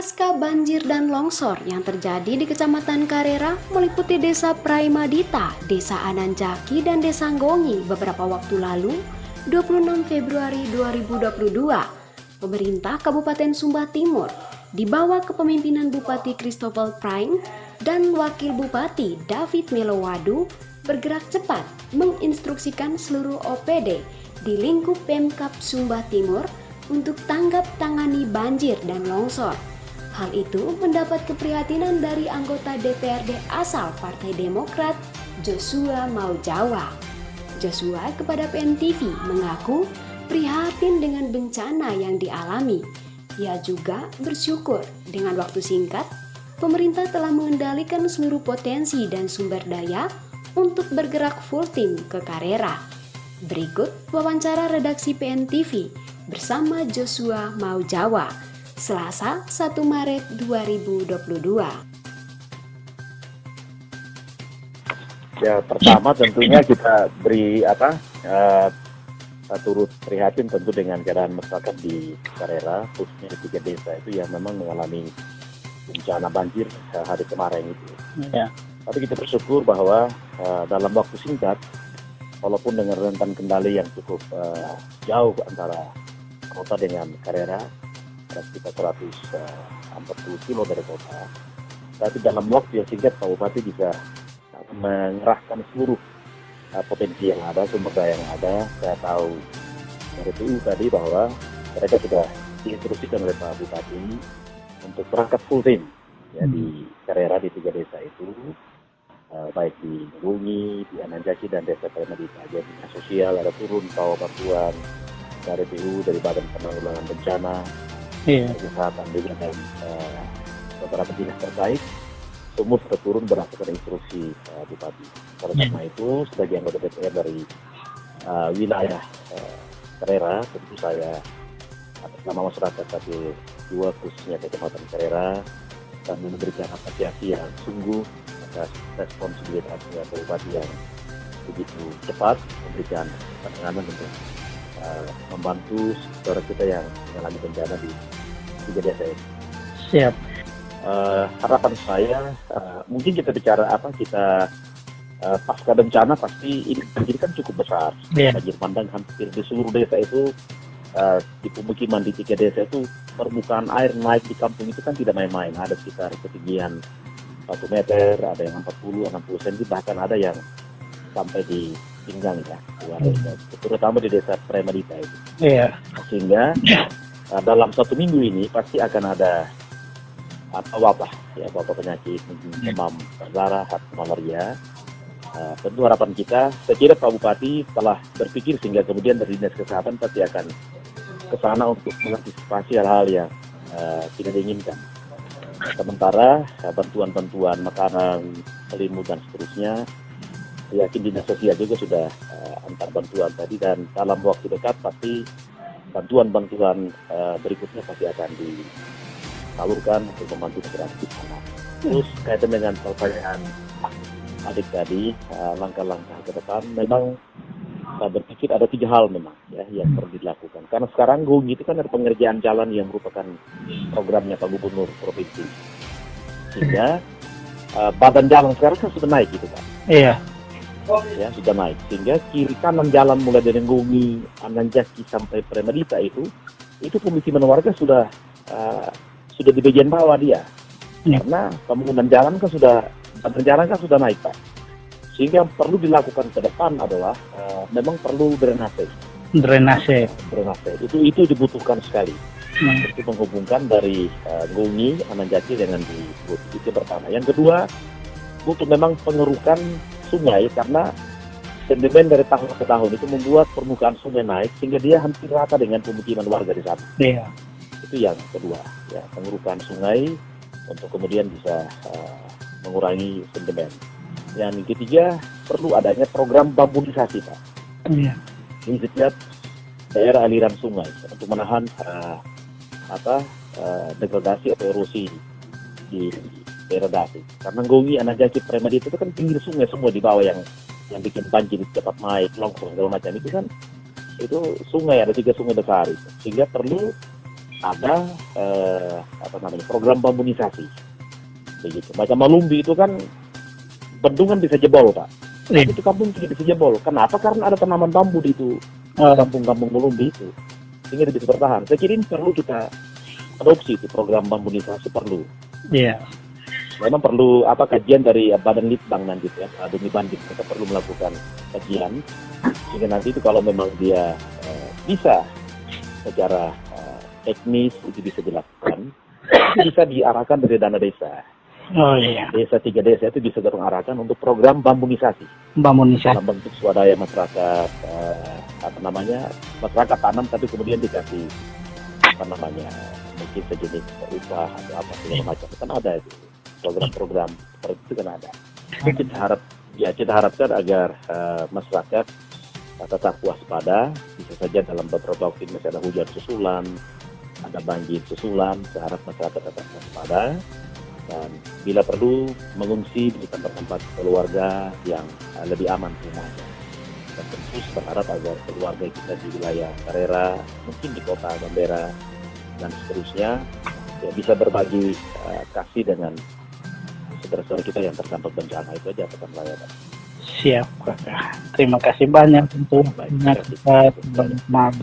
Pasca banjir dan longsor yang terjadi di Kecamatan Karera meliputi Desa Praimadita, Desa Ananjaki, dan Desa Nggongi beberapa waktu lalu, 26 Februari 2022, pemerintah Kabupaten Sumba Timur di bawah kepemimpinan Bupati Christopher Prain dan Wakil Bupati David Melowadu bergerak cepat menginstruksikan seluruh OPD di lingkup Pemkab Sumba Timur untuk tanggap tangani banjir dan longsor. Hal itu mendapat keprihatinan dari anggota DPRD asal Partai Demokrat, Joshua Maujawa. Joshua kepada PNTV mengaku prihatin dengan bencana yang dialami. Ia juga bersyukur dengan waktu singkat, pemerintah telah mengendalikan seluruh potensi dan sumber daya untuk bergerak full tim ke Karera. Berikut wawancara redaksi PNTV bersama Joshua Maujawa, Selasa 1 Maret 2022. Ya, pertama tentunya kita beri turut prihatin tentu dengan keadaan masyarakat di Karera, khususnya di 3 desa itu yang memang mengalami bencana banjir hari kemarin itu. Ya. Tapi kita bersyukur bahwa dalam waktu singkat, walaupun dengan rentan kendali yang cukup jauh antara kota dengan Karera, ada sekitar 140 kilo dari kota. Tapi dalam waktu yang singkat Pak Bupati bisa mengerahkan seluruh potensi yang ada, sumber daya yang ada. Saya tahu dari PU tadi bahwa mereka sudah diinstruksikan oleh Pak Bupati untuk berangkat full tim ya, di Karera di 3 desa itu, baik di Nggongi, di Ananjaki, dan Desa Praimadita. Jadi dinas sosial ada turun bawa bantuan dari PU, dari Badan Penanggulangan Bencana, Kesehatan juga, dan beberapa dinas terkait, semua sudah turun berdasarkan instruksi Bupati. Oleh karena itu, sebagai anggota DPR dari wilayah Karera, tentu saya atas nama masyarakat satu dua khususnya Kecamatan Karera dan memberikan apresiasi yang sungguh atas responsibilitasnya Bupati yang begitu cepat memberikan penanganan untuk membantu saudara kita yang mengalami bencana di 3 desa ini. Siap. Harapan saya, mungkin kita bicara pasca bencana pasti ini banjir kan cukup besar. Banjir bandang hampir di seluruh desa itu, di pemukiman di 3 desa itu permukaan air naik di kampung itu kan tidak main-main. Ada sekitar ketinggian 1 meter, ada yang 40-60 cm, bahkan ada yang sampai di pinggang ya, terutama di Desa Praimadita itu. Iya. Sehingga dalam 1 minggu ini pasti akan ada wabah penyakit, demam berdarah, malaria. Tentu harapan kita, saya kira Pak Bupati telah berpikir sehingga kemudian dari Dinas Kesehatan pasti akan ke sana untuk mengantisipasi hal-hal yang tidak diinginkan. Sementara bantuan-bantuan makanan, selimut dan seterusnya, yakin Dinas Sosial juga sudah antar bantuan tadi, dan dalam waktu dekat pasti bantuan-bantuan berikutnya pasti akan disalurkan untuk membantu masyarakat di sana. Terus kaitan dengan pertanyaan adik tadi, langkah-langkah ke depan, memang saya berpikir ada 3 hal memang ya yang perlu dilakukan. Karena sekarang Nggongi itu kan ada pengerjaan jalan yang merupakan programnya Pak Gubernur Provinsi. Sehingga badan jalan sekarang kan sudah naik gitu Pak. Iya. Ya, sudah naik. Sehingga kiri kanan jalan mulai dari Nggongi, Ananjaki sampai Praimadita itu pemukiman warga sudah di bagian bawah dia. Karena pembangunan jalan kan badan jalan kan sudah naik Pak. Sehingga yang perlu dilakukan ke depan adalah memang perlu drainase. Itu dibutuhkan sekali. Itu menghubungkan dari Nggongi, Ananjaki dengan di Nggongi. Itu pertama. Yang kedua, butuh memang pengerukan sungai, karena sedimen dari tahun ke tahun itu membuat permukaan sungai naik sehingga dia hampir rata dengan pemukiman warga di sana. Iya. Itu yang kedua, ya, pengerukan sungai untuk kemudian bisa mengurangi sedimen. Yang ketiga, perlu adanya program bambunisasi Pak. Iya. Di setiap daerah aliran sungai untuk menahan degradasi atau erosi di daerah dasar. Karena Nggongi, Ananjaki, Praimadita itu kan pinggir sungai semua di bawah yang bikin banjir cepat naik, longsor segala macam itu kan, itu sungai, ada 3 sungai besar itu. Sehingga perlu ada program bambunisasi. Begitu. Macam Malumbi itu kan bendungan bisa jebol, Pak. Tapi itu kampung tidak bisa jebol. Kenapa? Karena ada tanaman bambu di itu kampung-kampung Malumbi itu, sehingga bisa bertahan. Saya kira ini perlu kita adopsi, itu program bambunisasi perlu. Iya. Memang perlu kajian dari Badan Litbang nanti ya, Demi Bandit, kita perlu melakukan kajian sehingga nanti itu kalau memang dia bisa secara teknis itu bisa dilakukan, itu bisa diarahkan dari dana desa. Oh iya. Desa 3 desa itu bisa dorong arahkan untuk program bambunisasi. Bambunisasi. Dalam bentuk swadaya masyarakat, masyarakat tanam tapi kemudian dikasih mungkin sejenis upah atau apa segala macam. Kan ada itu program-program seperti itu kan ada. Kita harapkan agar masyarakat tetap waspada. Bisa saja dalam beberapa waktu ini masih ada hujan susulan, ada banjir susulan. Saya harap masyarakat tetap waspada dan bila perlu mengungsi di tempat-tempat keluarga yang lebih aman rumahnya. Dan tentu berharap agar keluarga kita di wilayah Karera, mungkin di kota Bambera dan seterusnya, ya bisa berbagi kasih dengan saudara-saudara kita yang terdampak bencana. Itu aja pesan saya, Pak. Siap, Kakak. Terima kasih banyak untuk banyak maaf.